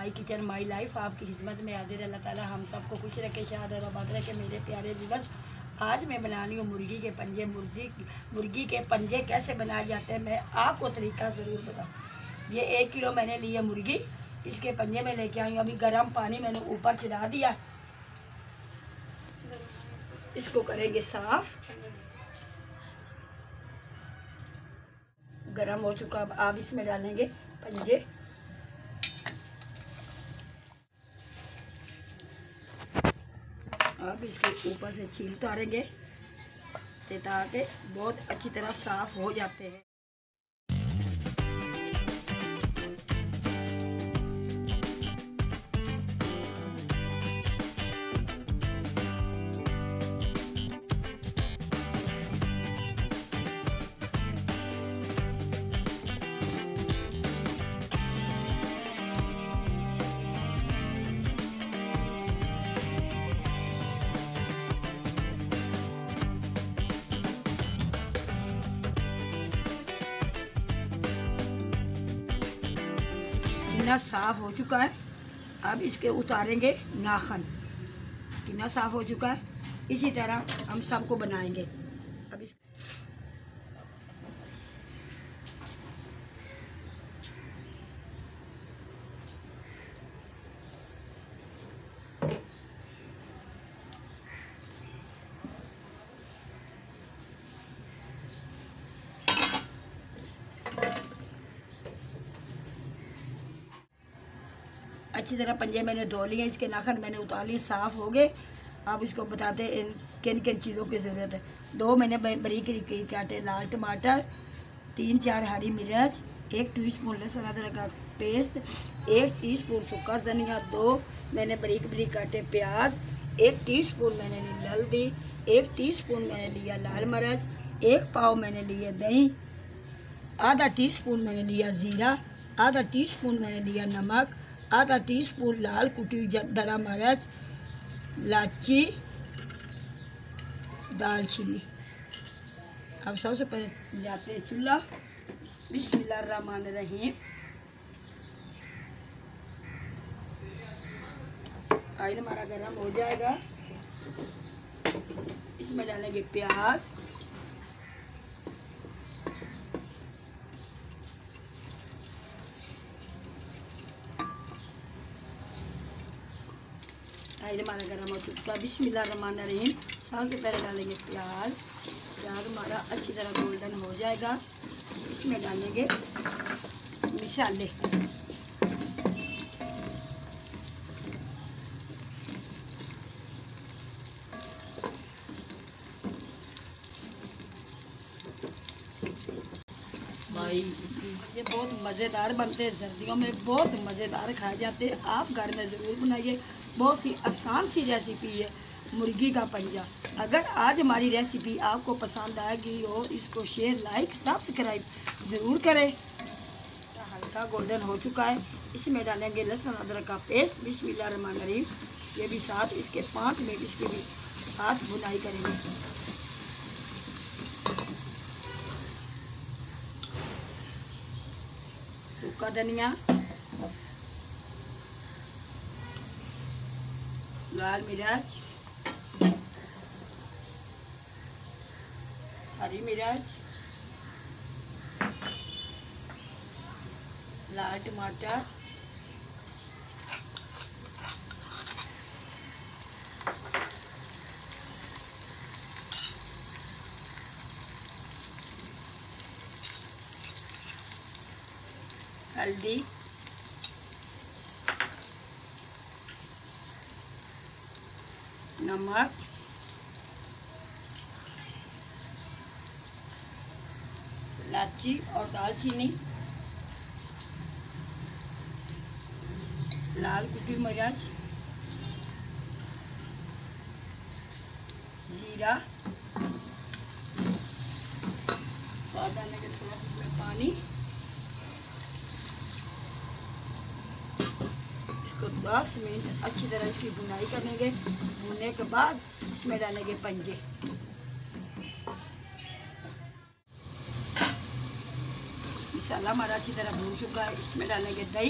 My kitchen my life आपकी खिदमत में हाजिर। अल्लाह ताला हम सबको खुश रखे, शाद और आबाद रखे। मेरे प्यारे व्यूअर्स, आज मैं बना रही हूँ मुर्गी के पंजे। मुर्गी के पंजे कैसे बनाए जाते हैं मैं आपको तरीका ज़रूर बताऊँ। ये 1 किलो मैंने लिए मुर्गी, इसके पंजे में लेके आई हूँ। अभी गर्म पानी मैंने ऊपर चढ़ा दिया, इसको करेंगे साफ। गरम हो चुका, अब आप इसमें डालेंगे पंजे। अब इसके ऊपर से छील उतारेंगे ताकि बहुत अच्छी तरह साफ हो जाते हैं। कितना साफ हो चुका है, अब इसके उतारेंगे नाखन। कितना साफ हो चुका है, इसी तरह हम सबको बनाएंगे। अब इस अच्छी तरह पंजे मैंने धो लिए, इसके नाखन मैंने उतार लिए, साफ़ हो गए। अब इसको बताते हैं किन किन चीज़ों की ज़रूरत है। 2 मैंने बारीक काटे लाल टमाटर, 3-4 हरी मिर्च, 1 टीस्पून लहसुन अदरक का पेस्ट, 1 टीस्पून सूखा धनिया, 2 मैंने बारीक काटे प्याज, 1 टीस्पून मैंने ली हल्दी, 1 टीस्पून मैंने लिया लाल मिर्च, 1 पाव मैंने लिए दही, आधा टीस्पून मैंने लिया ज़ीरा, आधा टीस्पून मैंने लिया नमक, आधा टीस्पून लाल कुटी दरा मिर्च, इलायची, दालचीनी। अब सबसे पहले जाते हैं चूल्हा। बिस्मिल्लाहिर्रहमानिर्रहीम। ऑयल हमारा गर्म हो जाएगा, इसमें डालेंगे प्याज, हमारा गर्म हो चुका। बिस्मिल्लाहिर्रहमानिर्रहीम। सबसे पहले डालेंगे प्याज हमारा अच्छी तरह गोल्डन हो जाएगा, इसमें डालेंगे मसाले। भाई ये बहुत मज़ेदार बनते हैं, सर्दियों में बहुत मज़ेदार खाए जाते हैं। आप घर में ज़रूर बनाइए, बहुत सी आसान सी रेसिपी है मुर्गी का पंजा। अगर आज हमारी रेसिपी आपको पसंद आएगी और इसको शेयर लाइक सब्सक्राइब ज़रूर करें। हल्का गोल्डन हो चुका है, इसमें डालेंगे लहसुन अदरक का पेस्ट। बिस्मिल्लाहिर्रहमानिर्रहीम। ये भी साथ इसके 5 मिनट इसके भी साथ भुनाई करेंगे। सूखा धनिया, लाल मिर्च, हरी मिर्च, लाल टमाटर, हल्दी, नमक, इलायची और दालचीनी, लाल कुटी मिर्च, जीरा, स्वाद डालने के थोड़ा सा पानी। इसको 10 मिनट अच्छी तरह इसकी भुनाई करेंगे। भुनने के बाद इसमें डालेंगे पंजे। मसाला हमारा अच्छी तरह भून चुका है, इसमें डालेंगे दही।